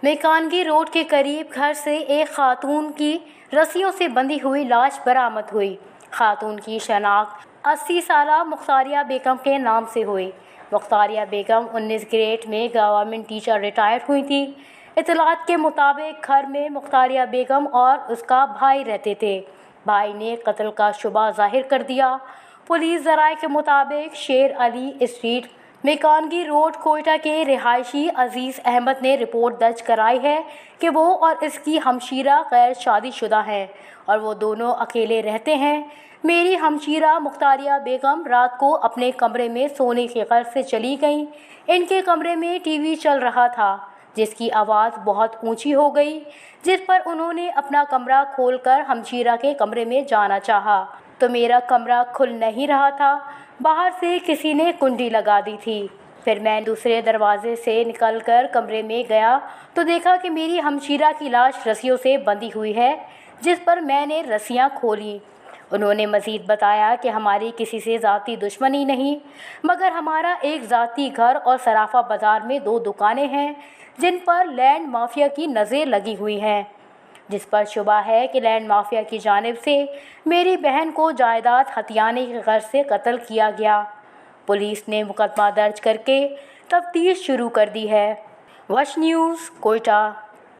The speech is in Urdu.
میکانگی روڈ کے قریب گھر سے ایک خاتون کی رسیوں سے بندھی ہوئی لاش برآمد ہوئی۔ خاتون کی شناخت 80 سالہ مختاریہ بیگم کے نام سے ہوئی۔ مختاریہ بیگم 19 گریڈ میں گورنمنٹ ٹیچر ریٹائر ہوئی تھیں۔ اطلاعات کے مطابق گھر میں مختاریہ بیگم اور اس کا بھائی رہتے تھے۔ بھائی نے قتل کا شبہ ظاہر کر دیا۔ پولیس ذرائع کے مطابق شیر علی اسٹریٹ میکانگی روڈ کوئٹہ کے رہائشی عزیز احمد نے رپورٹ درج کرائی ہے کہ وہ اور اس کی ہمشیرہ غیر شادی شدہ ہیں اور وہ دونوں اکیلے رہتے ہیں۔ میری ہمشیرہ مختاریہ بیگم رات کو اپنے کمرے میں سونے کی غرض سے چلی گئیں۔ ان کے کمرے میں ٹی وی چل رہا تھا جس کی آواز بہت اونچی ہو گئی، جس پر انہوں نے اپنا کمرہ کھول کر ہمشیرہ کے کمرے میں جانا چاہا تو میرا کمرہ کھل نہیں رہا تھا۔ باہر سے کسی نے کنڈی لگا دی تھی۔ پھر میں دوسرے دروازے سے نکل کر کمرے میں گیا تو دیکھا کہ میری ہمشیرہ کی لاش رسیوں سے بندھی ہوئی ہے، جس پر میں نے رسیاں کھولیں۔ انہوں نے مزید بتایا کہ ہماری کسی سے ذاتی دشمنی نہیں، مگر ہمارا ایک ذاتی گھر اور صرافہ بازار میں 2 دکانیں ہیں جن پر لینڈ مافیا کی نظر لگی ہوئی ہیں، جس پر شبہ ہے کہ لینڈ مافیا کی جانب سے میری بہن کو جائیداد ہتھیانے کی غرض سے قتل کیا گیا۔ پولیس نے مقدمہ درج کر کے تفتیش شروع کر دی ہے۔ وش نیوز، کوئٹہ۔